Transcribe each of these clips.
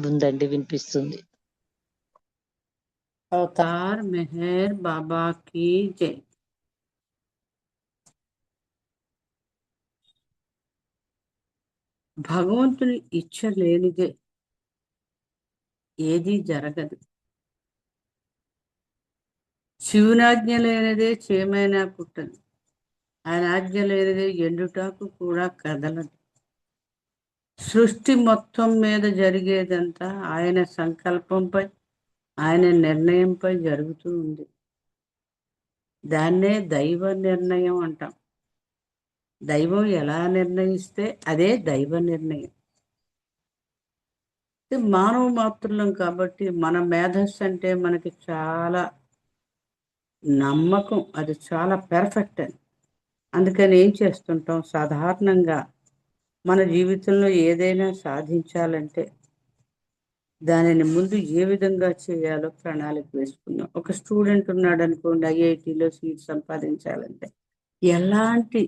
ఉందండి. వినిపిస్తుంది. అవతార్ మెహర్ బాబా కీ జై. భగవంతుని ఇచ్చ లేనిదే ఏదీ జరగదు. శివునాజ్ఞ లేనిదే చేమైనా పుట్టదు. ఆయన ఆజ్ఞ లేనిదే ఎండుటాకు కూడా కదలదు. సృష్టి మొత్తం మీద జరిగేదంతా ఆయన సంకల్పంపై, ఆయన నిర్ణయంపై జరుగుతూ ఉంది. దాన్నే దైవ నిర్ణయం అంటాం. దైవం ఎలా నిర్ణయిస్తే అదే దైవ నిర్ణయం. మానవ మాతృలం కాబట్టి మన మేధస్సు అంటే మనకి చాలా నమ్మకం, అది చాలా పెర్ఫెక్ట్ అని. అందుకని ఏం చేస్తుంటాం, సాధారణంగా మన జీవితంలో ఏదైనా సాధించాలంటే దానిని ముందు ఏ విధంగా చేయాలో ప్రణాళిక వేసుకున్నాం. ఒక స్టూడెంట్ ఉన్నాడు అనుకోండి, ఐఐటిలో సీట్ సంపాదించాలంటే ఎలాంటి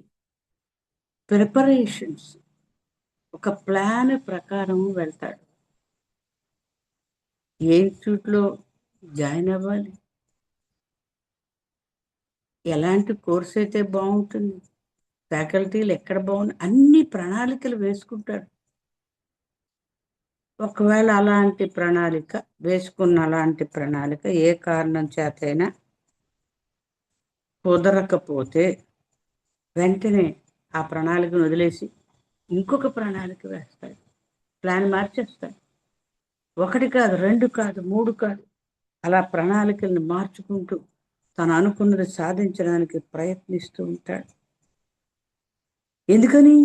ప్రిపరేషన్స్, ఒక ప్లాన్ ప్రకారం వెళ్తాడు. ఏ ఇన్స్టిట్యూట్లో జాయిన్ అవ్వాలి, ఎలాంటి కోర్స్ అయితే బాగుంటుంది, ఫ్యాకల్టీలు ఎక్కడ బాగుంది, అన్ని ప్రణాళికలు వేసుకుంటాడు. ఒకవేళ అలాంటి ప్రణాళిక ఏ కారణం చేతైనా కుదరకపోతే వెంటనే ఆ ప్రణాళికను వదిలేసి ఇంకొక ప్రణాళిక వేస్తాడు, ప్లాన్ మార్చేస్తాడు. 1 కాదు, 2 కాదు, 3 కాదు, అలా ప్రణాళికల్ని మార్చుకుంటూ తను అనుకున్నది సాధించడానికి ప్రయత్నిస్తూ ఉంటాడు. ఎందుకని?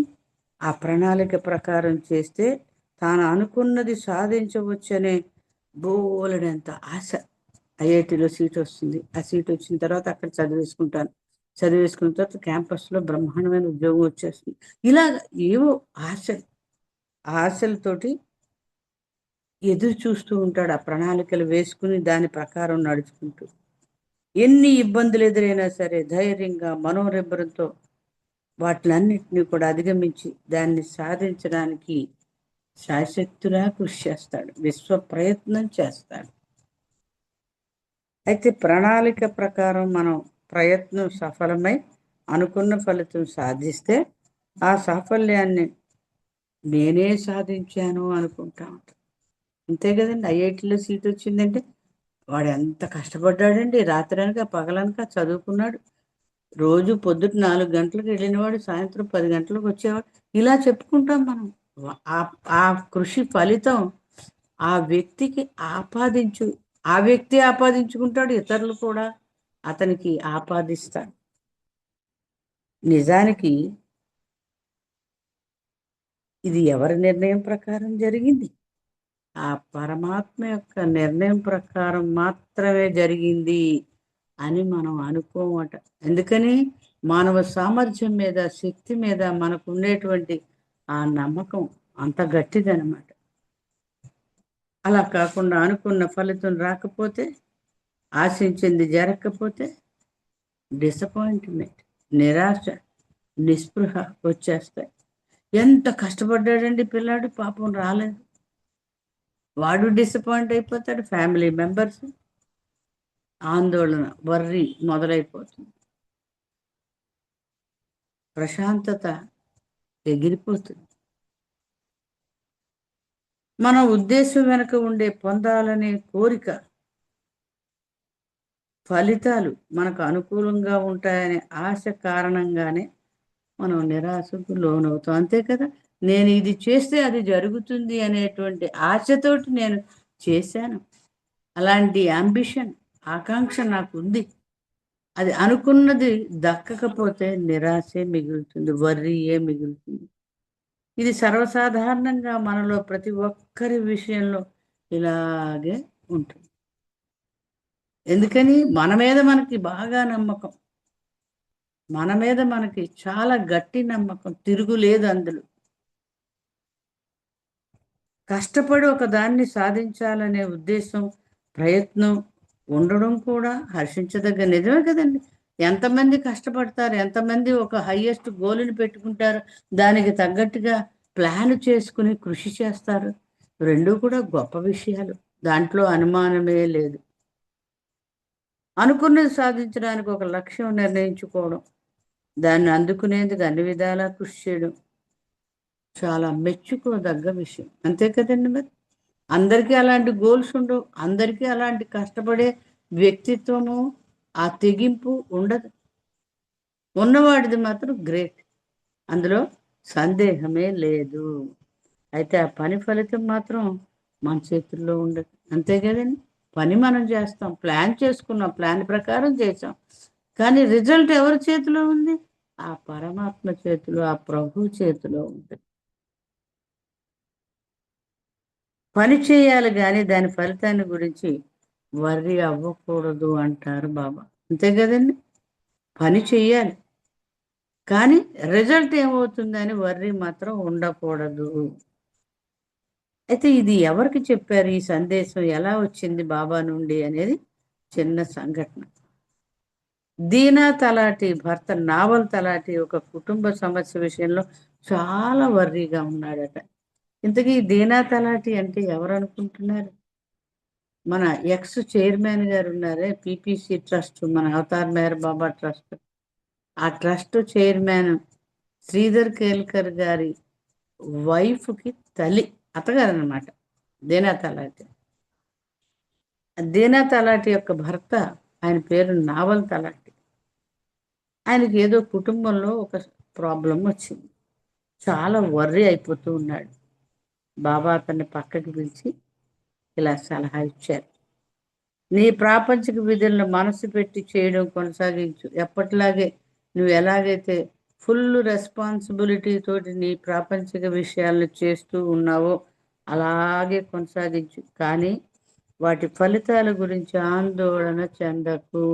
ఆ ప్రణాళిక ప్రకారం చేస్తే తాను అనుకున్నది సాధించవచ్చనే బోలెడంత ఆశ. ఐఐటిలో సీట్ వస్తుంది, ఆ సీట్ వచ్చిన తర్వాత అక్కడ చదివేసుకున్న తర్వాత క్యాంపస్లో బ్రహ్మాండమైన ఉద్యోగం వచ్చేస్తుంది. ఇలాగ ఏవో ఆశలతోటి ఎదురు చూస్తూ ఉంటాడు, ఆ ప్రణాళికలు వేసుకుని దాని ప్రకారం నడుచుకుంటూ. ఎన్ని ఇబ్బందులు ఎదురైనా సరే ధైర్యంగా మనోనిబ్బరంతో వాటిలన్నింటినీ కూడా అధిగమించి దాన్ని సాధించడానికి శాశక్తులా కృషి చేస్తాడు, విశ్వ ప్రయత్నం చేస్తాడు. అయితే ప్రణాళిక ప్రకారం మనం ప్రయత్నం సఫలమై అనుకున్న ఫలితం సాధిస్తే ఆ సాఫల్యాన్ని నేనే సాధించాను అనుకుంటా ఉంటాం. అంతే కదండి. ఐఐటిలో సీట్ వచ్చిందంటే వాడు ఎంత కష్టపడ్డాడండి, రాత్రనక పగలనక చదువుకున్నాడు. రోజు పొద్దుట 4 గంటలకు వెళ్ళినవాడు సాయంత్రం 10 గంటలకు వచ్చేవాడు. ఇలా చెప్పుకుంటాం మనం. ఆ కృషి ఫలితం ఆ వ్యక్తికి ఆ వ్యక్తి ఆపాదించుకుంటాడు, ఇతరులు కూడా అతనికి ఆపాదిస్తాడు. నిజానికి ఇది ఎవరి నిర్ణయం ప్రకారం జరిగింది? ఆ పరమాత్మ యొక్క నిర్ణయం ప్రకారం మాత్రమే జరిగింది అని మనం అనుకోమట. ఎందుకని? మానవ సామర్థ్యం మీద, శక్తి మీద మనకు ఉండేటువంటి ఆ నమ్మకం అంత గట్టిదనమాట. అలా కాకుండా అనుకున్న ఫలితం రాకపోతే, ఆశించింది జరగకపోతే డిసప్పాయింట్మెంట్, నిరాశ, నిస్పృహ వచ్చేస్తాయి. ఎంత కష్టపడ్డాడండి పిల్లాడు, పాపం రాలేదు. వాడు డిసప్పాయింట్ అయిపోతాడు, ఫ్యామిలీ మెంబర్స్ ఆందోళన, వర్రీ మొదలైపోతుంది. ప్రశాంతత ఎగిరిపోతుంది. మన ఉద్దేశం వెనుక ఉండే పొందాలనే కోరిక, ఫలితాలు మనకు అనుకూలంగా ఉంటాయనే ఆశ కారణంగానే మనం నిరాశకు లోనవుతాం. అంతే కదా. నేను ఇది చేస్తే అది జరుగుతుంది అనేటువంటి ఆశతోటి నేను చేశాను. అలాంటి అంబిషన్, ఆకాంక్ష నాకు ఉంది. అది అనుకున్నది దక్కకపోతే నిరాశే మిగులుతుంది, వర్రీయే మిగులుతుంది. ఇది సర్వసాధారణంగా మనలో ప్రతి ఒక్కరి విషయంలో ఇలాగే ఉంటుంది. ఎందుకని? మన మీద మనకి బాగా నమ్మకం, మన మీద మనకి చాలా గట్టి నమ్మకం, తిరుగులేదు అందులో. కష్టపడి ఒక దాన్ని సాధించాలనే ఉద్దేశం, ప్రయత్నం ఉండడం కూడా హర్షించదగ్గ నిజమే కదండి. ఎంతమంది కష్టపడతారు, ఎంతమంది ఒక హయ్యెస్ట్ గోల్ని పెట్టుకుంటారు, దానికి తగ్గట్టుగా ప్లాన్ చేసుకుని కృషి చేస్తారు. రెండు కూడా గొప్ప విషయాలు, దాంట్లో అనుమానమే లేదు. అనుకున్నది సాధించడానికి ఒక లక్ష్యం నిర్ణయించుకోవడం, దాన్ని అందుకునేందుకు అన్ని విధాలా కృషి చేయడం చాలా మెచ్చుకోదగ్గ విషయం. అంతే కదండి మరి. అందరికీ అలాంటి గోల్స్ ఉండవు, అందరికీ అలాంటి కష్టపడే వ్యక్తిత్వము, ఆ తెగింపు ఉండదు. ఉన్నవాడిది మాత్రం గ్రేట్, అందులో సందేహమే లేదు. అయితే ఆ పని ఫలితం మాత్రం మన చేతుల్లో ఉండదు. అంతే కదండి. పని మనం చేస్తాం, ప్లాన్ చేసుకున్నాం, ప్లాన్ ప్రకారం చేసాం, కానీ రిజల్ట్ ఎవరి చేతిలో ఉంది? ఆ పరమాత్మ చేతిలో, ఆ ప్రభు చేతిలో ఉంది. పని చేయాలి కానీ దాని ఫలితాన్ని గురించి వర్రీ అవ్వకూడదు అంటారు బాబా. అంతే కదండి. పని చెయ్యాలి కానీ రిజల్ట్ ఏమవుతుందని వర్రీ మాత్రం ఉండకూడదు. అయితే ఇది ఎవరికి చెప్పారు, ఈ సందేశం ఎలా వచ్చింది బాబా నుండి అనేది చిన్న సంఘటన. దీనా తలాటి భర్త నావల్ తలాటి ఒక కుటుంబ సమస్య విషయంలో చాలా వర్రీగా ఉన్నాడట. ఇంతకీ దీనా తలాటి అంటే ఎవరు అనుకుంటున్నారు? మన ఎక్స్ చైర్మన్ గారు ఉన్నారే, పిపిసి ట్రస్ట్, మన అవతార్ మేర్ బాబా ట్రస్ట్, ఆ ట్రస్ట్ చైర్మన్ శ్రీధర్ కేల్కర్ గారి వైఫ్కి తల్లి, అత్తగారు అనమాట దీనా తలాటి. దీనా తలాటి యొక్క భర్త, ఆయన పేరు నావల్ తలాటి. ఆయనకి ఏదో కుటుంబంలో ఒక ప్రాబ్లం వచ్చింది, చాలా వర్రీ అయిపోతూ ఉన్నాడు. బాబా అతన్ని పక్కకి పిలిచి ఇలా సలహా ఇచ్చారు. నీ ప్రాపంచిక విధులను మనసు పెట్టి చేయడం కొనసాగించు. ఎప్పటిలాగే నువ్వు ఎలాగైతే ఫుల్ రెస్పాన్సిబిలిటీ తోటి నీ ప్రాపంచిక విషయాలను చేస్తూ ఉన్నావో అలాగే కొనసాగించు. కానీ వాటి ఫలితాల గురించి ఆందోళన చెందకు.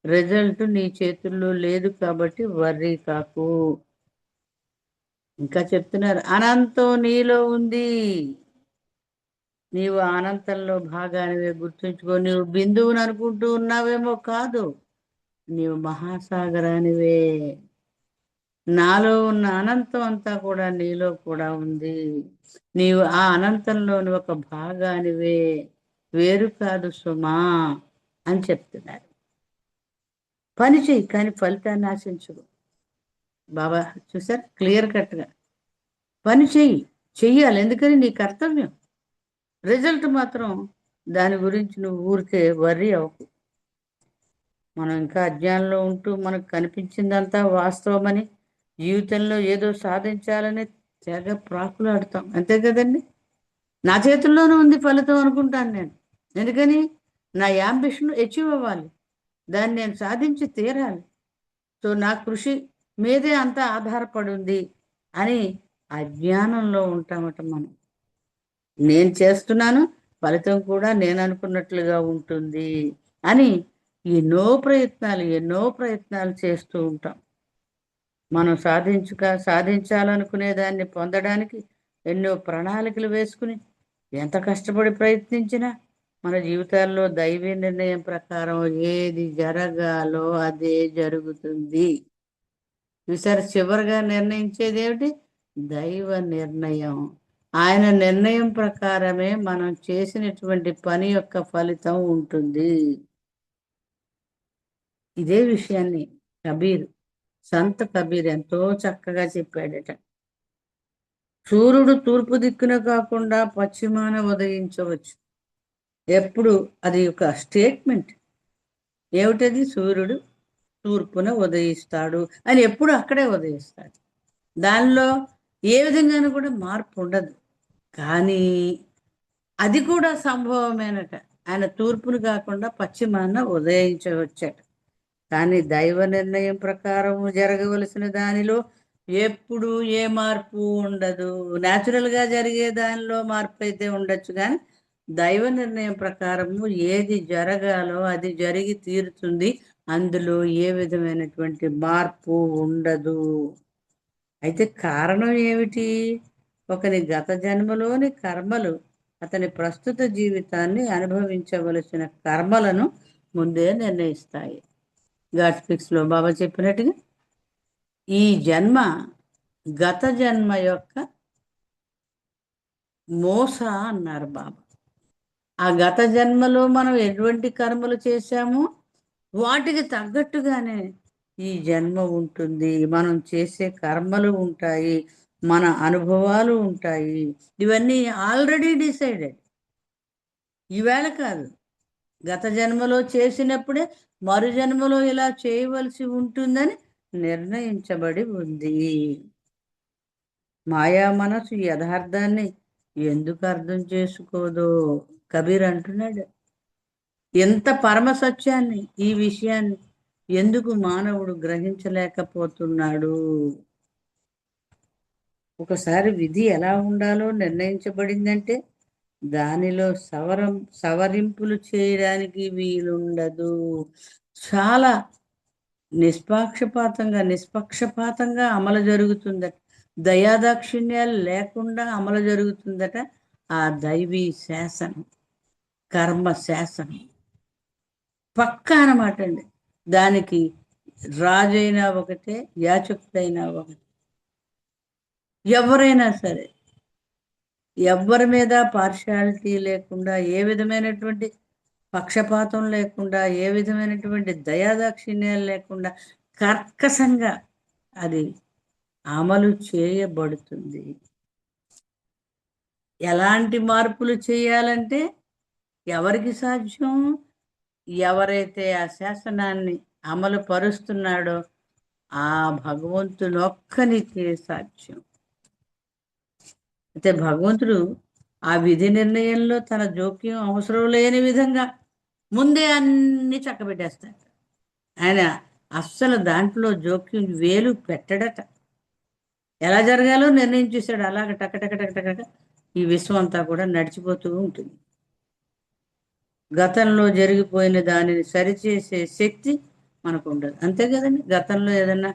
రిజల్ట్ నీ చేతుల్లో లేదు కాబట్టి వర్రీ కాకు. ఇంకా చెప్తున్నారు, అనంతం నీలో ఉంది, నీవు అనంతంలో భాగానివే. గుర్తుంచుకో, నీవు బిందువుని అనుకుంటూ ఉన్నావేమో, కాదు, నీవు మహాసాగరానివే. నాలో ఉన్న అనంతం అంతా కూడా నీలో కూడా ఉంది. నీవు ఆ అనంతంలోని ఒక భాగానివే, వేరు కాదు సుమా అని చెప్తున్నారు. పని చెయ్యి కానీ ఫలితాన్ని ఆశించు. బాబా చూసారు క్లియర్ కట్గా. పని చెయ్యి, చెయ్యాలి, ఎందుకని నీ కర్తవ్యం. రిజల్ట్ మాత్రం దాని గురించి నువ్వు ఊరికే వర్రీ అవ్వకు. మనం ఇంకా అజ్ఞానంలో ఉంటూ మనకు కనిపించిందంతా వాస్తవమని, జీవితంలో ఏదో సాధించాలని తెగ ప్రాకులాడతాం. అంతే కదండి. నా చేతుల్లోనే ఉంది ఫలితం అనుకుంటాను నేను. ఎందుకని? నా యాంబిషన్ అచీవ్ అవ్వాలి, దాన్ని నేను సాధించి తీరాలి. సో నా కృషి మీదే అంతా ఆధారపడి ఉంది అని అజ్ఞానంలో ఉంటామట మనం. నేను చేస్తున్నాను, ఫలితం కూడా నేను అనుకున్నట్లుగా ఉంటుంది అని ఎన్నో ప్రయత్నాలు చేస్తూ ఉంటాం. మనం సాధించాలనుకునే దాన్ని పొందడానికి ఎన్నో ప్రణాళికలు వేసుకుని ఎంత కష్టపడి ప్రయత్నించినా మన జీవితాల్లో దైవీ నిర్ణయం ప్రకారం ఏది జరగాలో అదే జరుగుతుంది. చూసారు, చివరిగా నిర్ణయించేది ఏమిటి? దైవ నిర్ణయం. ఆయన నిర్ణయం ప్రకారమే మనం చేసినటువంటి పని యొక్క ఫలితం ఉంటుంది. ఇదే విషయాన్ని కబీర్, సంత్ కబీర్ ఎంతో చక్కగా చెప్పాడట. సూర్యుడు తూర్పు దిక్కున కాకుండా పశ్చిమాన ఉదయించవచ్చు. ఎప్పుడు అది ఒక స్టేట్మెంట్. ఏమిటది? సూర్యుడు తూర్పున ఉదయిస్తాడు అని ఎప్పుడు అక్కడే ఉదయిస్తాడు. దానిలో ఏ విధంగానూ కూడా మార్పు ఉండదు. కానీ అది కూడా సంభవమేనట. ఆయన తూర్పును కాకుండా పశ్చిమాన ఉదయించవచ్చట. కానీ దైవ నిర్ణయం ప్రకారం జరగవలసిన దానిలో ఎప్పుడు ఏ మార్పు ఉండదు. న్యాచురల్గా జరిగే దానిలో మార్పు అయితే ఉండొచ్చు, కానీ దైవ నిర్ణయం ప్రకారము ఏది జరగాలో అది జరిగి తీరుతుంది. అందులో ఏ విధమైనటువంటి మార్పు ఉండదు. అయితే కారణం ఏమిటి? ఒకని గత జన్మలోని కర్మలు అతని ప్రస్తుత జీవితాన్ని అనుభవించవలసిన కర్మలను ముందే నిర్ణయిస్తాయి. గాడ్ స్పీక్స్లో బాబా చెప్పినట్టుగా ఈ జన్మ గత జన్మ యొక్క మోస అన్నారు బాబా. ఆ గత జన్మలో మనం ఎటువంటి కర్మలు చేశామో వాటికి తగ్గట్టుగానే ఈ జన్మ ఉంటుంది. మనం చేసే కర్మలు ఉంటాయి, మన అనుభవాలు ఉంటాయి. ఇవన్నీ ఆల్రెడీ డిసైడెడ్. ఈవేళ కాదు, గత జన్మలో చేసినప్పుడే మరు జన్మలో ఇలా చేయవలసి ఉంటుందని నిర్ణయించబడి ఉంది. మాయా మనసు యథార్థాన్ని ఎందుకు అర్థం చేసుకోదో కబీర్ అంటున్నాడు. ఎంత పరమ సత్యాన్ని, ఈ విషయాన్ని ఎందుకు మానవుడు గ్రహించలేకపోతున్నాడు? ఒకసారి విధి ఎలా ఉండాలో నిర్ణయించబడిందంటే దానిలో సవరింపులు చేయడానికి వీలుండదు. చాలా నిష్పక్షపాతంగా అమలు జరుగుతుందట. దయాదాక్షిణ్యాలు లేకుండా అమలు జరుగుతుందట ఆ దైవీ శాసనం, కర్మ శాసనం. పక్కా అన్నమాట అండి. దానికి రాజైనా ఒకటే, యాచకుడైనా ఒకటే. ఎవరైనా సరే, ఎవ్వరి మీద పార్షాలిటీ లేకుండా, ఏ విధమైనటువంటి పక్షపాతం లేకుండా, ఏ విధమైనటువంటి దయాదాక్షిణ్యాలు లేకుండా కర్కశంగా అది అమలు చేయబడుతుంది. ఎలాంటి మార్పులు చేయాలంటే ఎవరికి సాధ్యం? ఎవరైతే ఆ శాసనాన్ని అమలు పరుస్తున్నాడో ఆ భగవంతునొక్కనికే సాధ్యం. అయితే భగవంతుడు ఆ విధి నిర్ణయంలో తన జోక్యం అవసరం లేని విధంగా ముందే అన్ని చక్కబెట్టేస్తాడు. ఆయన అస్సలు దాంట్లో జోక్యం వేలు పెట్టడట. ఎలా జరగాలో నిర్ణయించేశాడు. అలాగ టక ఈ విశ్వం అంతా కూడా నడిచిపోతూ ఉంటుంది. గతంలో జరిగిపోయిన దానిని సరిచేసే శక్తి మనకు ఉండదు. అంతే కదండి. గతంలో ఏదన్నా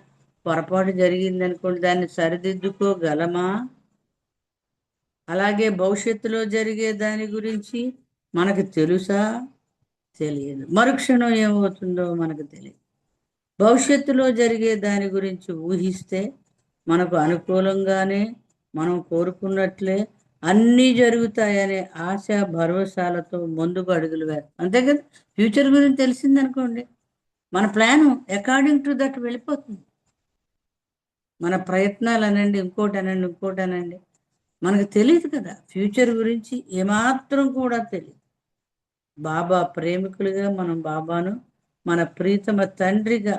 పొరపాటు జరిగింది అనుకోండి, దాన్ని సరిదిద్దుకోగలమా? అలాగే భవిష్యత్తులో జరిగే దాని గురించి మనకు తెలుసా? తెలియదు. మరుక్షణం ఏమవుతుందో మనకు తెలియదు. భవిష్యత్తులో జరిగే దాని గురించి ఊహిస్తే మనకు అనుకూలంగానే, మనం కోరుకున్నట్లే అన్నీ జరుగుతాయనే ఆశ భరోసాలతో ముందుకు అడుగులు వేస్తాం. అంతే కదా. ఫ్యూచర్ గురించి తెలిసిందనుకోండి, మన ప్లాను అకార్డింగ్ టు దట్ వెళ్ళిపోతుంది. మన ప్రయత్నాలు అనండి, ఇంకోటి అనండి, మనకు తెలియదు కదా. ఫ్యూచర్ గురించి ఏమాత్రం కూడా తెలియదు. బాబా ప్రేమికులుగా మనం బాబాను మన ప్రీతమ తండ్రిగా,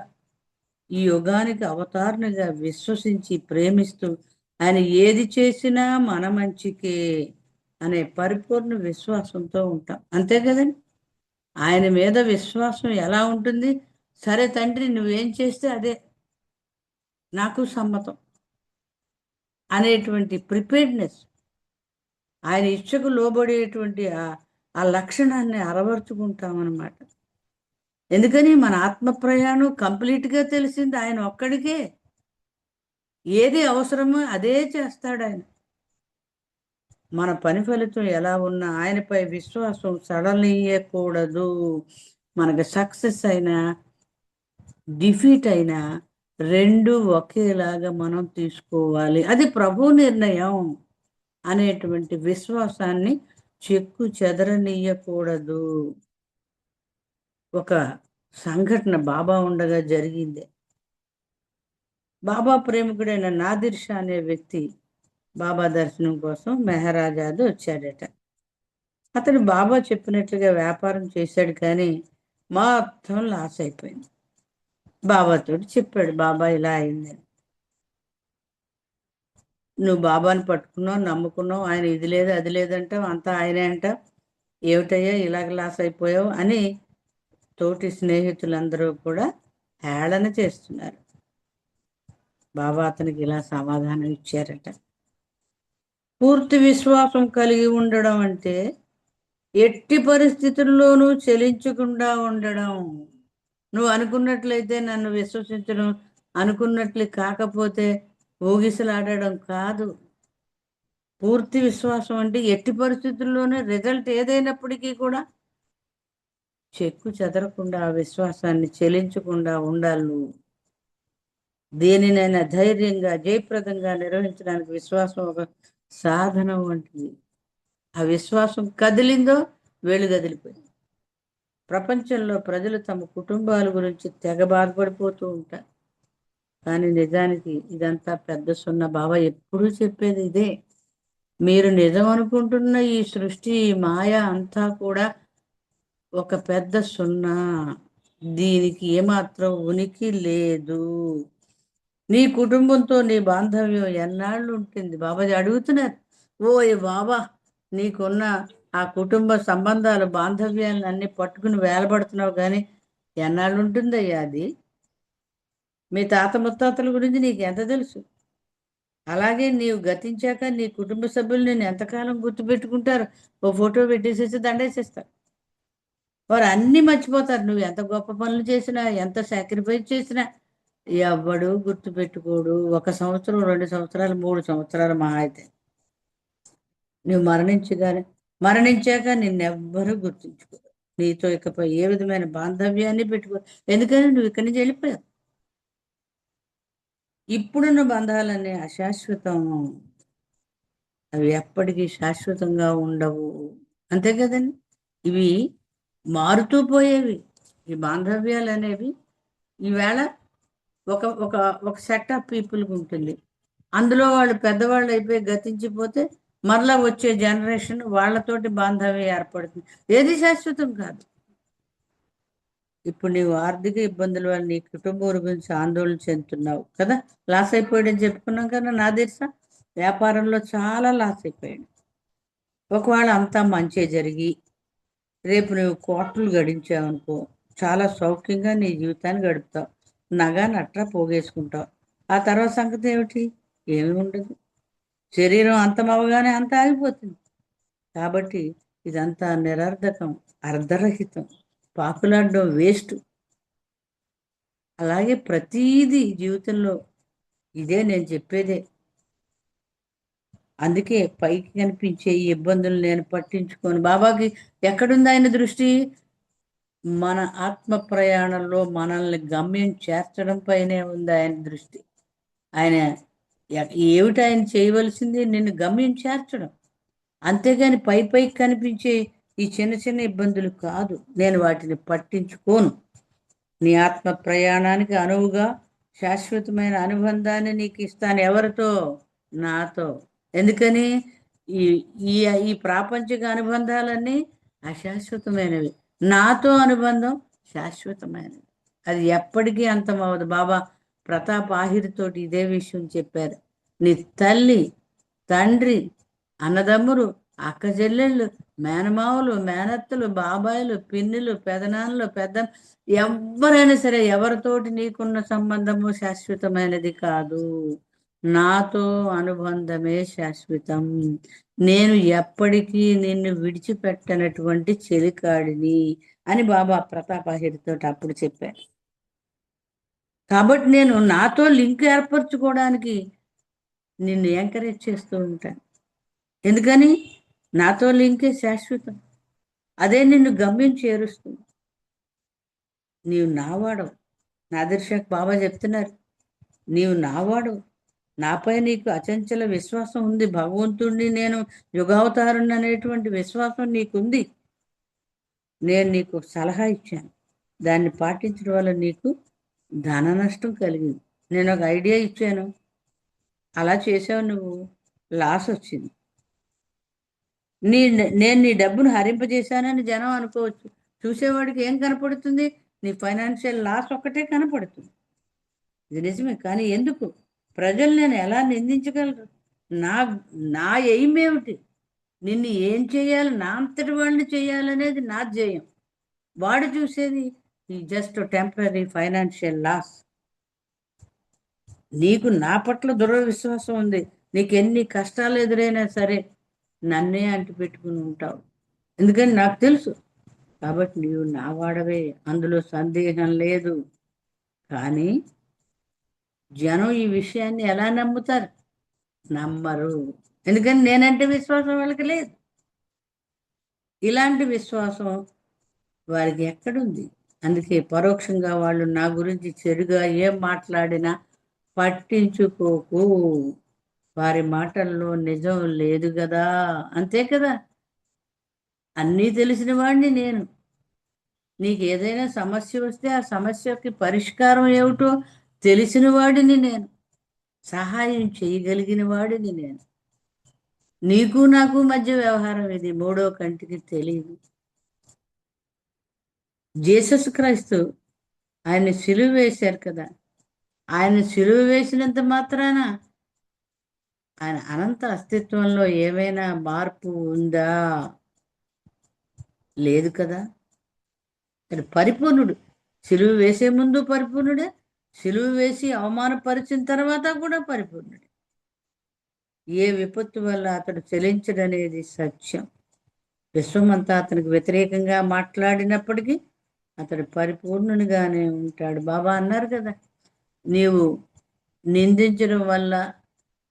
ఈ యుగానికి అవతారణగా విశ్వసించి ప్రేమిస్తూ ఆయన ఏది చేసినా మన మంచికే అనే పరిపూర్ణ విశ్వాసంతో ఉంటాం. అంతే కదండి. ఆయన మీద విశ్వాసం ఎలా ఉంటుంది? సరే తండ్రి, నువ్వేం చేస్తే అదే నాకు సమ్మతం అనేటువంటి ప్రిపేర్డ్నెస్, ఆయన ఇచ్చకు లోబడేటువంటి ఆ లక్షణాన్ని అలవర్చుకుంటామన్నమాట. ఎందుకని మన ఆత్మ ప్రయాణం కంప్లీట్గా తెలిసింది ఆయన ఒక్కడికే. ఏది అవసరమో అదే చేస్తాడు ఆయన. మన పని ఫలితం ఎలా ఉన్నా ఆయనపై విశ్వాసం సడలియకూడదు. మనకు సక్సెస్ అయినా డిఫీట్ అయినా రెండు ఒకేలాగా మనం తీసుకోవాలి. అది ప్రభు నిర్ణయం అనేటువంటి విశ్వాసాన్ని చెక్కు చెదరనీయకూడదు. ఒక సంఘటన బాబా ఉండగా జరిగింది. బాబా ప్రేమికుడైన నాదిర్ షా అనే వ్యక్తి బాబా దర్శనం కోసం మెహరాజాద్ వచ్చాడట. అతను బాబా చెప్పినట్లుగా వ్యాపారం చేశాడు, కానీ మొత్తం లాస్ అయిపోయింది. బాబాతో చెప్పాడు, బాబా ఇలా అయిందని. నువ్వు బాబాని పట్టుకున్నావు, నమ్ముకున్నావు, ఆయన ఇది లేదు అది లేదంటావు, అంతా ఆయనే అంటావు, ఏమిటయ్యా ఇలాగ లాస్ అయిపోయావు అని తోటి స్నేహితులందరూ కూడా హేళన చేస్తున్నారు. బాబా అతనికి ఇలా సమాధానం ఇచ్చారట. పూర్తి విశ్వాసం కలిగి ఉండడం అంటే ఎట్టి పరిస్థితుల్లోనూ చెలించకుండా ఉండడం. నువ్వు అనుకున్నట్లయితే నన్ను విశ్వసించడం, అనుకున్నట్లు కాకపోతే ఊగిసలాడడం కాదు. పూర్తి విశ్వాసం అంటే ఎట్టి పరిస్థితుల్లోనూ రిజల్ట్ ఏదైనప్పటికీ కూడా చెక్కు చెదరకుండా, ఆ విశ్వాసాన్ని చెలించకుండా ఉండాలి. నువ్వు దేనినైనా ధైర్యంగా జయప్రదంగా నిర్వహించడానికి విశ్వాసం ఒక సాధనం వంటిది. ఆ విశ్వాసం కదిలిందో వేళ్ళు కదిలిపోయింది. ప్రపంచంలో ప్రజలు తమ కుటుంబాల గురించి తెగ బాధపడిపోతూ ఉంటారు. కానీ నిజానికి ఇదంతా పెద్ద సున్న. బాబా ఎప్పుడూ చెప్పేది ఇదే. మీరు నిజం అనుకుంటున్న ఈ సృష్టి, ఈ మాయ అంతా కూడా ఒక పెద్ద సున్నా. దీనికి ఏమాత్రం ఉనికి లేదు. నీ కుటుంబంతో నీ బాంధవ్యం ఎన్నాళ్ళు ఉంటుంది? బాబాజీ అడుగుతున్నారు. ఓయ్ బాబా, నీకున్న ఆ కుటుంబ సంబంధాలు, బాంధవ్యాన్ని అన్ని పట్టుకుని వేలబడుతున్నావు, కానీ ఎన్నాళ్ళు ఉంటుందయ్యా అది? మీ తాత ముత్తాతల గురించి నీకు ఎంత తెలుసు? అలాగే నీవు గతించాక నీ కుటుంబ సభ్యులు నేను ఎంతకాలం గుర్తుపెట్టుకుంటారు? ఓ ఫోటో పెట్టేసేసి దండేసేస్తారు. వారు అన్నీ మర్చిపోతారు. నువ్వు ఎంత గొప్ప పనులు చేసినా, ఎంత సాక్రిఫైస్ చేసినా ఎవ్వడు గుర్తుపెట్టుకోడు. 1 సంవత్సరం, 2 సంవత్సరాలు, 3 సంవత్సరాలు మహా అయితే. నువ్వు మరణించాక నిన్నెవ్వరూ గుర్తుంచుకోరు. నీతో ఇకపై ఏ విధమైన బాంధవ్యాన్ని పెట్టుకో. ఎందుకని నువ్వు ఇక్కడి నుంచి వెళ్ళిపోయావు. ఇప్పుడున్న బంధాలన్నీ అశాశ్వతం. అవి ఎప్పటికీ శాశ్వతంగా ఉండవు. అంతే కదండి. ఇవి మారుతూ పోయేవి. ఈ బాంధవ్యాలు అనేవి ఈవేళ ఒక ఒక ఒక సెట్ ఆఫ్ పీపుల్కి ఉంటుంది. అందులో వాళ్ళు పెద్దవాళ్ళు అయిపోయి గతించిపోతే మరలా వచ్చే జనరేషన్ వాళ్ళతోటి బాంధవ్యం ఏర్పడుతుంది. ఏది శాశ్వతం కాదు. ఇప్పుడు నీవు ఆర్థిక ఇబ్బందుల వల్ల నీ కుటుంబం గురించి ఆందోళన చెందుతున్నావు కదా. లాస్ అయిపోయాడని చెప్పుకున్నాం కదా. నా తెలుసా, వ్యాపారంలో చాలా లాస్ అయిపోయాడు. ఒకవేళ అంతా మంచి జరిగి రేపు నువ్వు కోట్లు గడించావనుకో, చాలా సౌఖ్యంగా నీ జీవితాన్ని గడుపుతావు. నగ నట్ర పోగేసుకుంటావు. ఆ తర్వాత సంగతి ఏమిటి? ఏమీ ఉండదు. శరీరం అంతమవగానే అంత ఆగిపోతుంది. కాబట్టి ఇదంతా నిరర్ధకం, అర్ధరహితం, పాకులాడడం వేస్ట్. అలాగే ప్రతీది జీవితంలో ఇదే నేను చెప్పేదే. అందుకే పైకి కనిపించే ఈ ఇబ్బందులు నేను పట్టించుకోను. బాబాకి ఎక్కడుంది ఆయన దృష్టి? మన ఆత్మ ప్రయాణంలో మనల్ని గమ్యం చేర్చడం పైనే ఉంది ఆయన దృష్టి. ఆయన ఏమిటి ఆయన చేయవలసింది? నిన్ను గమ్యం చేర్చడం. అంతేగాని పైకి కనిపించే ఈ చిన్న చిన్న ఇబ్బందులు కాదు. నేను వాటిని పట్టించుకోను. నీ ఆత్మ ప్రయాణానికి అనువుగా శాశ్వతమైన అనుబంధాన్ని నీకు ఇస్తాను. ఎవరితో? నాతో. ఎందుకని? ఈ ఈ ఈ ప్రాపంచిక అనుబంధాలన్నీ అశాశ్వతమైనవి. నాతో అనుబంధం శాశ్వతమైనది. అది ఎప్పటికీ అంతమవదు. బాబా ప్రతాప్ ఆహిరితోటి ఇదే విషయం చెప్పారు. నీ తల్లి, తండ్రి, అన్నదమ్ములు, అక్క చెల్లెళ్ళు, మేనమావులు, మేనత్తలు, బాబాయిలు, పిన్నులు, పెదనాన్నలు, పెద్ద ఎవరైనా సరే ఎవరితోటి నీకున్న సంబంధము శాశ్వతమైనది కాదు. నాతో అనుబంధమే శాశ్వతం. నేను ఎప్పటికీ నిన్ను విడిచిపెట్టనటువంటి చెలికాడిని అని బాబా ప్రతాపాహిరితో అప్పుడు చెప్పాను. కాబట్టి నేను నాతో లింక్ ఏర్పరచుకోవడానికి నిన్ను ఎంకరేజ్ చేస్తూ ఉంటాను. ఎందుకని? నాతో లింకే శాశ్వతం. అదే నిన్ను గమ్యం చేరుస్తుంది. నీవు నావాడవు. నాదర్శక్ బాబా చెప్తున్నారు, నీవు నావాడు. నాపై నీకు అచంచల విశ్వాసం ఉంది. భగవంతుడిని నేను యుగావతారుని అనేటువంటి విశ్వాసం నీకుంది. నేను నీకు సలహా ఇచ్చాను. దాన్ని పాటించడం వల్ల నీకు ధన నష్టం కలిగింది. నేను ఒక ఐడియా ఇచ్చాను, అలా చేసావు, నువ్వు లాస్ వచ్చింది. నేను నీ డబ్బును హరింపజేశానని జనం అనుకోవచ్చు. చూసేవాడికి ఏం కనపడుతుంది? నీ ఫైనాన్షియల్ లాస్ ఒక్కటే కనపడుతుంది. ఇది నిజమే. కానీ ఎందుకు ప్రజలు నేను ఎలా నిందించగలరు? నా నా ఎయిమ్ ఏమిటి? నిన్ను ఏం చేయాలి, నా అంతటి వాడిని చేయాలనేది నా ధ్యేయం. వాడు చూసేది ఈ జస్ట్ టెంపరీ ఫైనాన్షియల్ లాస్. నీకు నా పట్ల దురవిశ్వాసం ఉంది. నీకు ఎన్ని కష్టాలు ఎదురైనా సరే నన్నే అంటి పెట్టుకుని ఉంటావు. ఎందుకని నాకు తెలుసు. కాబట్టి నీవు నా వాడవే, అందులో సందేహం లేదు. కానీ జనం ఈ విషయాన్ని ఎలా నమ్ముతారు? నమ్మరు. ఎందుకని నేనంటే విశ్వాసం వాళ్ళకి లేదు. ఇలాంటి విశ్వాసం వారికి ఎక్కడుంది? అందుకే పరోక్షంగా వాళ్ళు నా గురించి చెడుగా ఏం మాట్లాడినా పట్టించుకోకు. వారి మాటల్లో నిజం లేదు కదా. అంతే కదా. అన్నీ తెలిసిన వాడిని నేను. నీకు ఏదైనా సమస్య వస్తే ఆ సమస్యకి పరిష్కారం ఏమిటో తెలిసిన వాడిని నేను. సహాయం చేయగలిగిన వాడిని నేను. నీకు నాకు మధ్య వ్యవహారం ఇది మూడో కంటికి తెలియదు. జీసస్ క్రైస్తు ఆయన సిలువ వేశారు కదా. ఆయన సిలువ వేసినంత మాత్రాన ఆయన అనంత అస్తిత్వంలో ఏమైనా మార్పు ఉందా? లేదు కదా. ఆయన పరిపూర్ణుడు. సిలువ వేసే ముందు పరిపూర్ణుడే, సిలువ వేసి అవమానపరిచిన తర్వాత కూడా పరిపూర్ణుడే. ఏ విపత్తు వల్ల అతడు చెలించడనేది సత్యం. విశ్వమంతా అతనికి వ్యతిరేకంగా మాట్లాడినప్పటికీ అతడు పరిపూర్ణునిగానే ఉంటాడు. బాబా అన్నారు కదా, నీవు నిందించడం వల్ల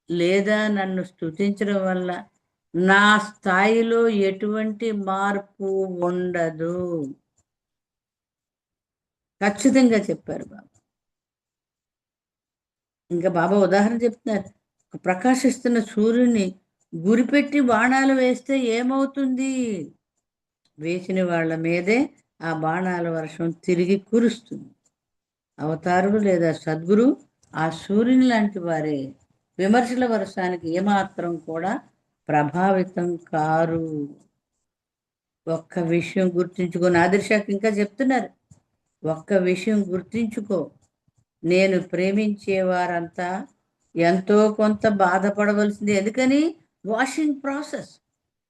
లేదా నన్ను స్తుతించడం వల్ల నా స్థాయిలో ఎటువంటి మార్పు ఉండదు. ఖచ్చితంగా చెప్పారు బాబా. ఇంకా బాబా ఉదాహరణ చెప్తున్నారు. ప్రకాశిస్తున్న సూర్యుని గురిపెట్టి బాణాలు వేస్తే ఏమవుతుంది? వేసిన వాళ్ళ మీదే ఆ బాణాల వర్షం తిరిగి కురుస్తుంది. అవతారుడు లేదా సద్గురు ఆ సూర్యుని లాంటి వారే. విమర్శల వర్షానికి ఏమాత్రం కూడా ప్రభావితం కారు. ఒక్క విషయం గుర్తుంచుకో. నాదిర్షాకి ఇంకా చెప్తున్నారు, ఒక్క విషయం గుర్తుంచుకో, నేను ప్రేమించే వారంతా ఎంతో కొంత బాధపడవలసింది. ఎందుకని? Washing process.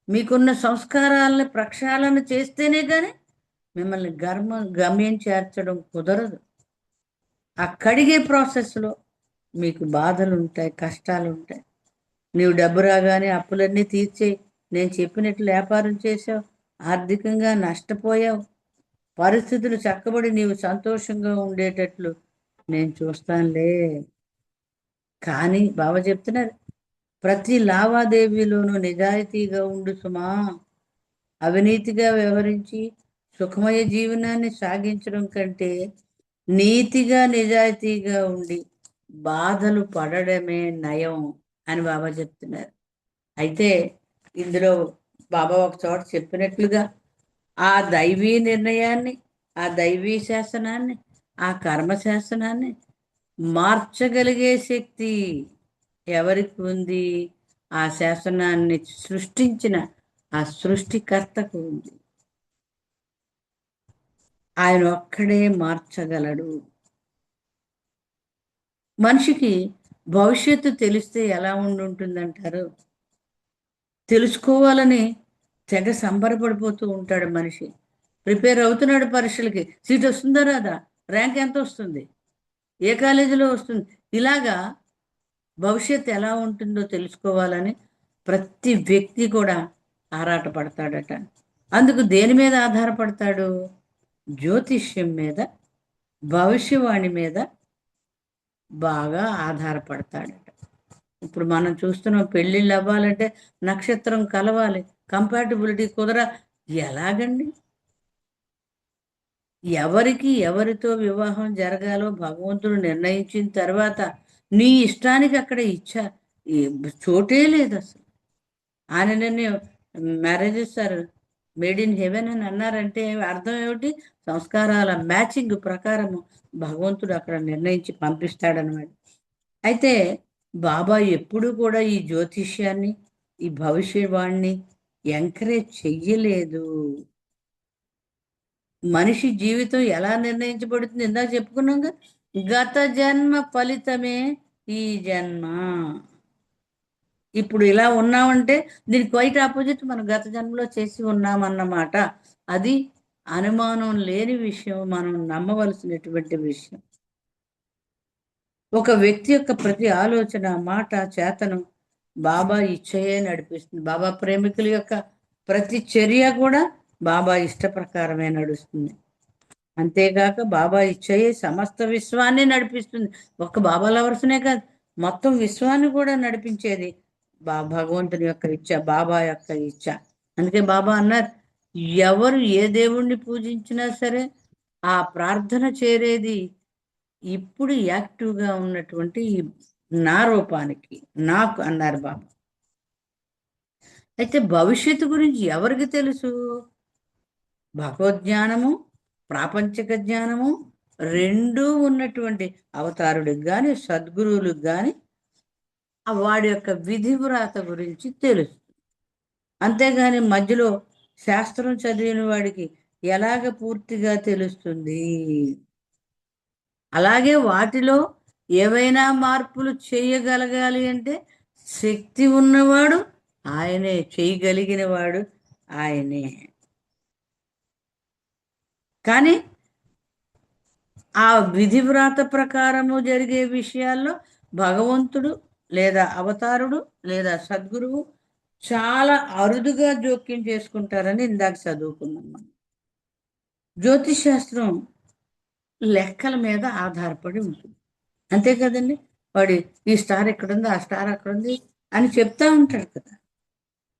మీకున్న సంస్కారాలను ప్రక్షాళన చేస్తేనే కానీ మిమ్మల్ని గమ్యం చేర్చడం కుదరదు. ఆ కడిగే ప్రాసెస్లో మీకు బాధలు ఉంటాయి, కష్టాలు ఉంటాయి. నీవు డబ్బు రాగానే అప్పులన్నీ తీర్చేయి. నేను చెప్పినట్లు వ్యాపారం చేసావు, ఆర్థికంగా నష్టపోయావు. పరిస్థితులు చక్కబడి నీవు సంతోషంగా ఉండేటట్లు నేను చూస్తానులే. కానీ బాబా చెప్తున్నారు, ప్రతి లావాదేవీలోనూ నిజాయితీగా ఉండు సుమా. అవినీతిగా వ్యవహరించి సుఖమయ జీవనాన్ని సాగించడం కంటే నీతిగా నిజాయితీగా ఉండి బాధలు పడడమే నయం అని బాబా చెప్తున్నారు. అయితే ఇందులో బాబా ఒక చోట చెప్పినట్లుగా ఆ దైవీ నిర్ణయాన్ని, ఆ దైవీ శాసనాన్ని, ఆ కర్మ శాసనాన్ని మార్చగలిగే శక్తి ఎవరికి ఉంది? ఆ శాసనాన్ని సృష్టించిన ఆ సృష్టికర్తకు ఉంది. ఆయన ఒక్కడే మార్చగలడు. మనిషికి భవిష్యత్తు తెలిస్తే ఎలా ఉంటుందంటారు? తెలుసుకోవాలని తెగ సంబరపడిపోతూ ఉంటాడు మనిషి. ప్రిపేర్ అవుతున్నాడు పరీక్షలకి, సీట్ వస్తుందా రాదా, ర్యాంక్ ఎంత వస్తుంది, ఏ కాలేజీలో వస్తుంది, ఇలాగా భవిష్యత్తు ఎలా ఉంటుందో తెలుసుకోవాలని ప్రతి వ్యక్తి కూడా ఆరాటపడతాడట. అందుకు దేని మీద ఆధారపడతాడు? జ్యోతిష్యం మీద, భవిష్యవాణి మీద బాగా ఆధారపడతాడట. ఇప్పుడు మనం చూస్తున్నాం, పెళ్ళిళ్ళు అవ్వాలంటే నక్షత్రం కలవాలి, కంపాటిబిలిటీ ఎలాగండి? ఎవరికి ఎవరితో వివాహం జరగాలో భగవంతుడు నిర్ణయించిన తర్వాత నీ ఇష్టానికి అక్కడ చోటే లేదు అసలు. ఆయనని marriages are made in heaven అని అన్నారంటే అర్థం ఏమిటి? సంస్కారాల మ్యాచింగ్ ప్రకారము భగవంతుడు అక్కడ నిర్ణయించి పంపిస్తాడనమాట. అయితే బాబా ఎప్పుడు కూడా ఈ జ్యోతిష్యాన్ని, ఈ భవిష్యవాణ్ణి ఎంకరేజ్ చెయ్యలేదు. మనిషి జీవితం ఎలా నిర్ణయించబడుతుంది ఇందాక చెప్పుకున్నాం. గత జన్మ ఫలితమే ఈ జన్మ. ఇప్పుడు ఇలా ఉన్నామంటే దీనికి క్వైట్ ఆపోజిట్ మనం గత జన్మలో చేసి ఉన్నామన్నమాట. అది అనుమానం లేని విషయం, మనం నమ్మవలసినటువంటి విషయం. ఒక వ్యక్తి యొక్క ప్రతి ఆలోచన, మాట, చేతను బాబా ఇచ్చయే నడిపిస్తుంది. బాబా ప్రేమికుల యొక్క ప్రతి చర్య కూడా బాబా ఇష్ట ప్రకారమే నడుస్తుంది. అంతేగాక బాబా ఇచ్చయే సమస్త విశ్వాన్ని నడిపిస్తుంది. ఒక్క బాబా లవర్స్నే కాదు, మొత్తం విశ్వాన్ని కూడా నడిపించేది భగవంతుని యొక్క ఇచ్చ, బాబా యొక్క ఇచ్చ. అందుకే బాబా అన్నారు, ఎవరు ఏ దేవుణ్ణి పూజించినా సరే ఆ ప్రార్థన చేరేది ఇప్పుడు యాక్టివ్గా ఉన్నటువంటి నా రూపానికి, నాకు అన్నారు బాబా. అయితే భవిష్యత్తు గురించి ఎవరికి తెలుసు? భగవద్జ్ఞానము, ప్రాపంచిక జ్ఞానము రెండూ ఉన్నటువంటి అవతారుడికి కానీ సద్గురువులకు కానీ వాడి యొక్క విధివ్రాత గురించి తెలుసు. అంతేగాని మధ్యలో శాస్త్రం చదివిన వాడికి ఎలాగ పూర్తిగా తెలుస్తుంది? అలాగే వాటిలో ఏవైనా మార్పులు చేయగలగాలి అంటే శక్తి ఉన్నవాడు ఆయనే, చేయగలిగిన వాడు ఆయనే. కానీ ఆ విధివ్రాత ప్రకారము జరిగే విషయాల్లో భగవంతుడు లేదా అవతారుడు లేదా సద్గురువు చాలా అరుదుగా జోక్యం చేసుకుంటారని ఇందాక చదువుకున్నాం మనం. జ్యోతిష్ శాస్త్రం లెక్కల మీద ఆధారపడి ఉంటుంది, అంతే కదండి. వాడి ఈ స్టార్ ఎక్కడుంది, ఆ స్టార్ అక్కడుంది అని చెప్తా ఉంటాడు కదా.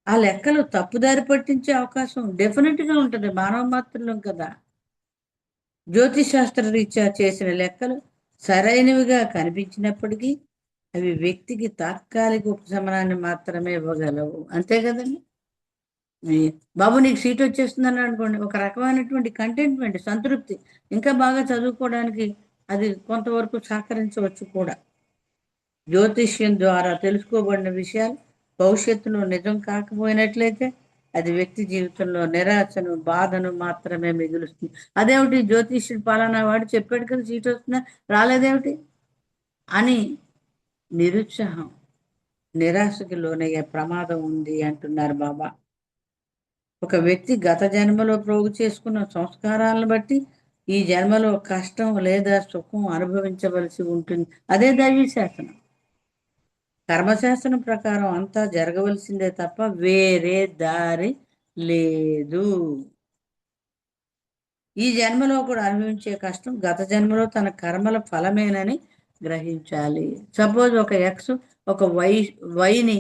ఆ లెక్కలు తప్పుదారి పట్టించే అవకాశం డెఫినెట్గా ఉంటుంది, మానవ మాత్రం కదా. జ్యోతిష్ శాస్త్ర రీత్యా చేసిన లెక్కలు సరైనవిగా కనిపించినప్పటికీ అవి వ్యక్తికి తాత్కాలిక ఉపశమనాన్ని మాత్రమే ఇవ్వగలవు, అంతే కదండి. బాబు నీకు సీట్ వచ్చేస్తుందని అనుకోండి, ఒక రకమైనటువంటి కంటెంట్మెంట్, సంతృప్తి, ఇంకా బాగా చదువుకోవడానికి అది కొంతవరకు సహకరించవచ్చు కూడా. జ్యోతిష్యం ద్వారా తెలుసుకోబడిన విషయాలు భవిష్యత్తులో నిజం కాకపోయినట్లయితే అది వ్యక్తి జీవితంలో నిరాశను, బాధను మాత్రమే మిగులుస్తుంది. అదేమిటి, జ్యోతిష్యుడు పలానా వాడు చెప్పాడు కదా సీట్ వస్తుందా, రాలేదేమిటి అని నిరుత్సాహం, నిరాశకి లోనయ్యే ప్రమాదం ఉంది అంటున్నారు బాబా. ఒక వ్యక్తి గత జన్మలో ప్రోగు చేసుకున్న సంస్కారాలను బట్టి ఈ జన్మలో కష్టం లేదా సుఖం అనుభవించవలసి ఉంటుంది. అదే దైవీ శాసనం. కర్మశాస్త్రం ప్రకారం అంతా జరగవలసిందే తప్ప వేరే దారి లేదు. ఈ జన్మలో కూడా అనుభవించే కష్టం గత జన్మలో తన కర్మల ఫలమేనని గ్రహించాలి. సపోజ్ ఒక ఎక్స్ ఒక వైని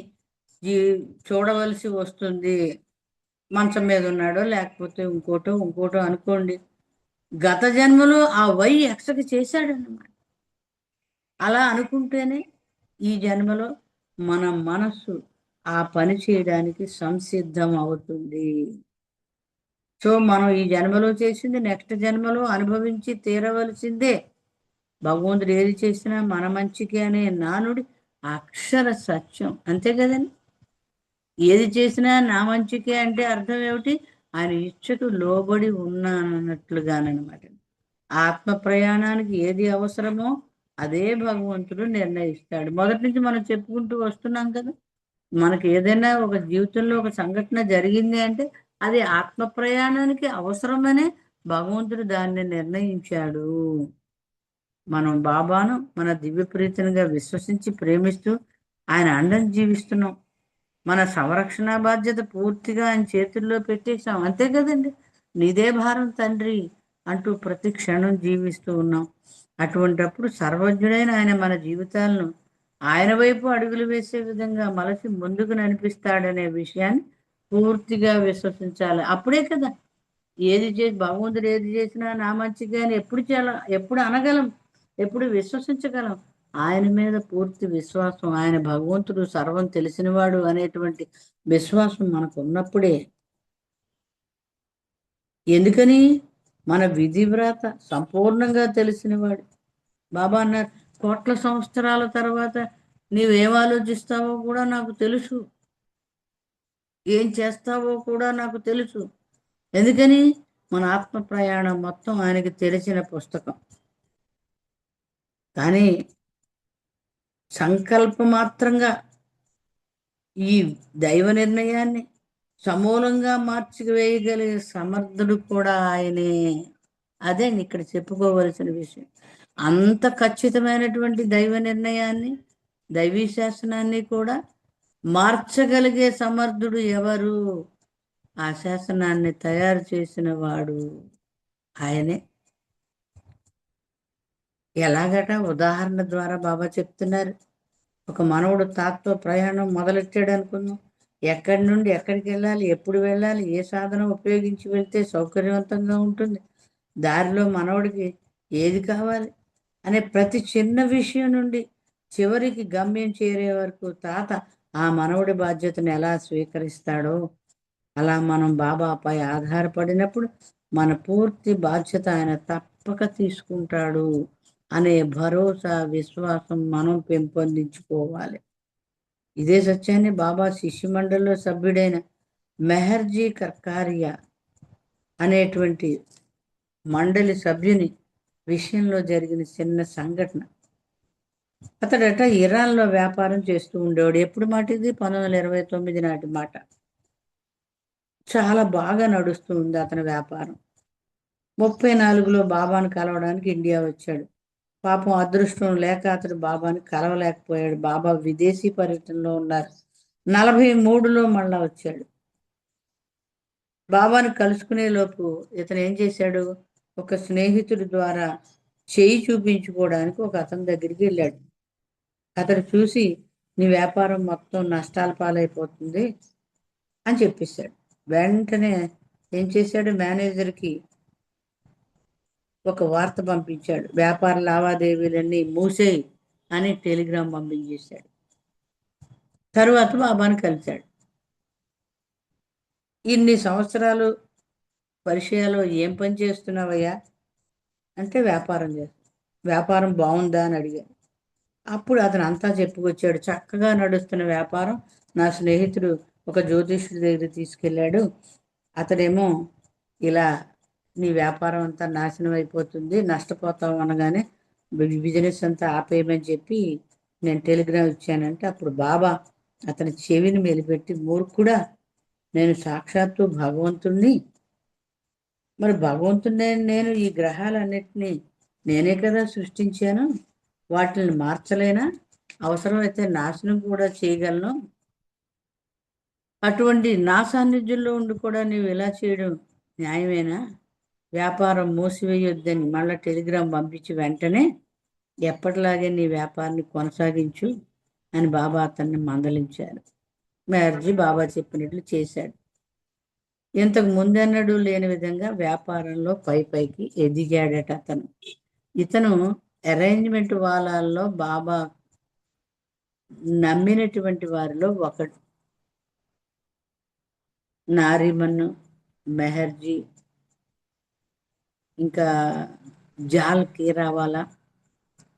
చూడవలసి వస్తుంది, మంచం మీద ఉన్నాడో లేకపోతే ఇంకోటో అనుకోండి. గత జన్మలో ఆ వై ఎక్స్కి చేశాడన్నమాట. అలా అనుకుంటేనే ఈ జన్మలో మన మనస్సు ఆ పని చేయడానికి సంసిద్ధం అవుతుంది. సో మనం ఈ జన్మలో చేసింది నెక్స్ట్ జన్మలో అనుభవించి తీరవలసిందే. భగవంతుడు ఏది చేసినా మన మంచికి అనే నానుడి అక్షర సత్యం, అంతే కదండి. ఏది చేసినా నా మంచికే అంటే అర్థం ఏమిటి? ఆయన ఇచ్చకు లోబడి ఉన్నానన్నట్లుగానమాట. ఆత్మ ప్రయాణానికి ఏది అవసరమో అదే భగవంతుడు నిర్ణయిస్తాడు. మొదటి నుంచి మనం చెప్పుకుంటూ వస్తున్నాం కదా. మనకి ఏదైనా ఒక జీవితంలో ఒక సంఘటన జరిగింది అంటే అది ఆత్మ ప్రయాణానికి అవసరమనే భగవంతుడు దాన్ని నిర్ణయించాడు. మనం బాబాను మన దివ్య ప్రీతినిగా విశ్వసించి ప్రేమిస్తూ ఆయన అండను జీవిస్తున్నాం. మన సంరక్షణ బాధ్యత పూర్తిగా ఆయన చేతుల్లో పెట్టేశాం, అంతే కదండి. నీదే భారం తండ్రి అంటూ ప్రతి క్షణం జీవిస్తూ ఉన్నాం. అటువంటప్పుడు సర్వజ్ఞుడైన ఆయన మన జీవితాలను ఆయన వైపు అడుగులు వేసే విధంగా మలసి ముందుకు నడిపిస్తాడనే విషయాన్ని పూర్తిగా విశ్వసించాలి. అప్పుడే కదా ఏది చేసి భగవంతుడు ఏది చేసినా నా మంచిగా అని ఎప్పుడు అనగలం, ఎప్పుడు విశ్వసించగలం? ఆయన మీద పూర్తి విశ్వాసం, ఆయన భగవంతుడు సర్వం తెలిసినవాడు అనేటువంటి విశ్వాసం మనకు ఉన్నప్పుడే. ఎందుకని? మన విధివ్రాత సంపూర్ణంగా తెలిసినవాడు. బాబా అన్నారు, కోట్ల సంవత్సరాల తర్వాత నీవేం ఆలోచిస్తావో కూడా నాకు తెలుసు, ఏం చేస్తావో కూడా నాకు తెలుసు. ఎందుకని? మన ఆత్మ ప్రయాణం మొత్తం ఆయనకి తెలిసిన పుస్తకం. కానీ సంకల్పమాత్రంగా ఈ దైవ నిర్ణయాన్ని సమూలంగా మార్చివేయగలిగే సమర్థుడు కూడా ఆయనే. అదే ఇక్కడ చెప్పుకోవలసిన విషయం. అంత ఖచ్చితమైనటువంటి దైవ నిర్ణయాన్ని, దైవీ శాసనాన్ని కూడా మార్చగలిగే సమర్థుడు ఎవరు? ఆ శాసనాన్ని తయారు చేసిన వాడు ఆయనే. ఎలాగట? ఉదాహరణ ద్వారా బాబా చెప్తున్నారు. ఒక మనవుడు తాతతో ప్రయాణం మొదలెట్టాడు అనుకుందాం. ఎక్కడి నుండి ఎక్కడికి వెళ్ళాలి, ఎప్పుడు వెళ్ళాలి, ఏ సాధనం ఉపయోగించి వెళ్తే సౌకర్యవంతంగా ఉంటుంది, దారిలో మనవుడికి ఏది కావాలి అనే ప్రతి చిన్న విషయం నుండి చివరికి గమ్యం చేరే వరకు తాత ఆ మనవడి బాధ్యతను ఎలా స్వీకరిస్తాడో అలా మనం బాబాపై ఆధారపడినప్పుడు మన పూర్తి బాధ్యత ఆయన తప్పక తీసుకుంటాడు అనే భరోసా విశ్వాసం మనం పెంపొందించుకోవాలి. ఇదే సత్యాన్ని బాబా శిష్య మండలిలో సభ్యుడైన మెహర్జీ కర్కారియా అనేటువంటి మండలి సభ్యుని విషయంలో జరిగిన చిన్న సంఘటన. అతడట ఇరాన్లో వ్యాపారం చేస్తూ ఉండేవాడు. ఎప్పుడు మాట ఇది? 1929 నాటి మాట. చాలా బాగా నడుస్తూ ఉంది అతని వ్యాపారం. 34లో బాబాను కలవడానికి ఇండియా వచ్చాడు. పాపం అదృష్టం లేక అతడు బాబాని కలవలేకపోయాడు. బాబా విదేశీ పర్యటనలో ఉన్నారు. 43లో మళ్ళా వచ్చాడు. బాబాను కలుసుకునే లోపు ఇతను ఏం చేశాడు? ఒక స్నేహితుడి ద్వారా చేయి చూపించుకోవడానికి ఒక అతని దగ్గరికి వెళ్ళాడు. అతడు చూసి, నీ వ్యాపారం మొత్తం నష్టాల పాలైపోతుంది అని చెప్పేశాడు. వెంటనే ఏం చేశాడు? మేనేజర్కి ఒక వార్త పంపించాడు. వ్యాపార లావాదేవీలన్నీ మూసేయి అని టెలిగ్రామ్ పంపించేశాడు. తరువాత బాబాను కలిశాడు. ఇన్ని సంవత్సరాలు పరిచయాలు ఏం పని చేస్తున్నావయ్యా అంటే వ్యాపారం చేస్తా. వ్యాపారం బాగుందా అని అడిగాడు. అప్పుడు అతను అంతా చెప్పుకొచ్చాడు. చక్కగా నడుస్తున్న వ్యాపారం నా స్నేహితుడు ఒక జ్యోతిష్యుడి దగ్గర తీసుకెళ్ళాడు. అతడేమో ఇలా నీ వ్యాపారం అంతా నాశనం అయిపోతుంది, నష్టపోతావు అనగానే బిజినెస్ అంతా ఆపేయమని చెప్పి నేను టెలిగ్రామ్ ఇచ్చానంటే అప్పుడు బాబా అతని చెవిని మెలిపెట్టి, మూర్ఖుడా, నేను సాక్షాత్తు భగవంతుణ్ణి, మరి భగవంతుడే నేను ఈ గ్రహాలన్నిటినీ నేనే కదా సృష్టించాను, వాటిని మార్చలేనా? అవసరమైతే నాశనం కూడా చేయగలను. అటువంటి నా సాన్నిధ్యంలో ఉండి కూడా నీవు ఇలా చేయడం న్యాయమేనా? వ్యాపారం మూసివేయొద్దని మళ్ళీ టెలిగ్రామ్ పంపించి వెంటనే ఎప్పటిలాగే నీ వ్యాపారాన్ని కొనసాగించు అని బాబా అతన్ని మందలించారు. మెహర్జీ బాబా చెప్పినట్లు చేశాడు. ఇంతకు ముందెన్నడూ లేని విధంగా వ్యాపారంలో పైకి ఎదిగాడట అతను. ఇతను అరేంజ్మెంట్ వాళ్ళల్లో బాబా నమ్మినటువంటి వారిలో ఒకడు. నారిమన్, మెహర్జీ, ఇంకా జాల్ కీరావాలా,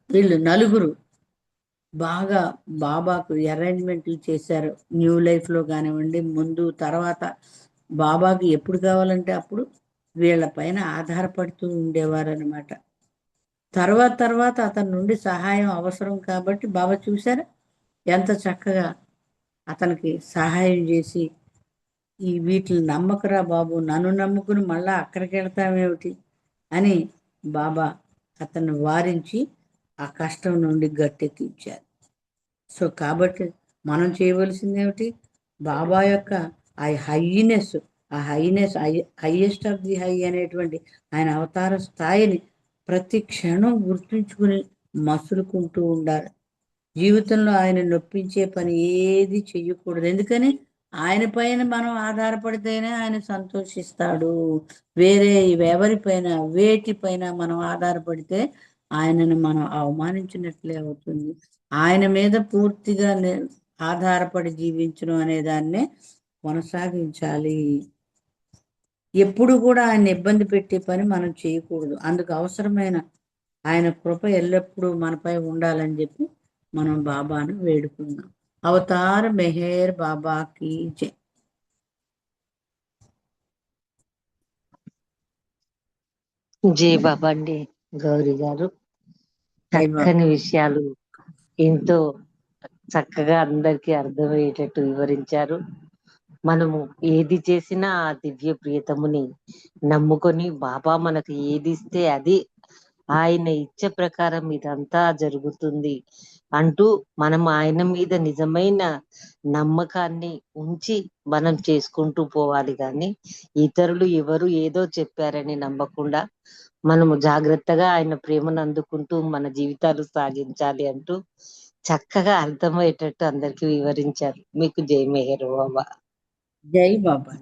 వీళ్ళు నలుగురు బాగా బాబాకు అరేంజ్మెంట్లు చేశారు. న్యూ లైఫ్లో కానివ్వండి, ముందు తర్వాత బాబాకి ఎప్పుడు కావాలంటే అప్పుడు వీళ్ళ పైన ఆధారపడుతూ ఉండేవారు అనమాట. తర్వాత అతని నుండి సహాయం అవసరం కాబట్టి బాబా చూశారు ఎంత చక్కగా అతనికి సహాయం చేసి, ఈ వీటిని నమ్మకరా బాబు, నన్ను నమ్ముకుని మళ్ళా అక్కడికి వెళ్తామేమిటి అని బాబా అతన్ని వారించి ఆ కష్టం నుండి గట్టెక్కించారు. సో కాబట్టి మనం చేయవలసింది ఏమిటి? బాబా యొక్క ఆ highness, highest of the high అనేటువంటి ఆయన అవతార స్థాయిని ప్రతి క్షణం గుర్తుంచుకుని మసులుకుంటూ ఉండాలి. జీవితంలో ఆయన నొప్పించే పని ఏది చెయ్యకూడదు. ఎందుకని? ఆయన పైన మనం ఆధారపడితేనే ఆయన సంతోషిస్తాడు. వేరే ఎవరిపైన వేటిపైన మనం ఆధారపడితే ఆయనను మనం అవమానించినట్లే అవుతుంది. ఆయన మీద పూర్తిగా ఆధారపడి జీవించడం అనే దాన్నే కొనసాగించాలి. ఎప్పుడు కూడా ఆయన ఇబ్బంది పెట్టే పని మనం చేయకూడదు. అందుకు అవసరమైన ఆయన కృప ఎల్లప్పుడూ మనపై ఉండాలని చెప్పి మనం బాబాను వేడుకుందాం. అవతార్ మెహర్ బాబాకి జై. జై బాబా అండి. గౌరీ గారు చక్కని విషయాలు ఎంతో చక్కగా అందరికీ అర్థమయ్యేటట్టు వివరించారు. మనము ఏది చేసినా ఆ దివ్య ప్రియతముని నమ్ముకొని బాబా మనకు ఏది ఇస్తే అది ఆయన ఇచ్చే ప్రకారం ఇదంతా జరుగుతుంది అంటూ మనం ఆయన మీద నిజమైన నమ్మకాన్ని ఉంచి మనం చేసుకుంటూ పోవాలి. కానీ ఇతరులు ఎవరు ఏదో చెప్పారని నమ్మకుండా మనము జాగ్రత్తగా ఆయన ప్రేమను అందుకుంటూ మన జీవితాలు సాగించాలి అంటూ చక్కగా అర్థమయ్యేటట్టు అందరికీ వివరించారు. మీకు జై మెహర్ బాబా. జై బాబా.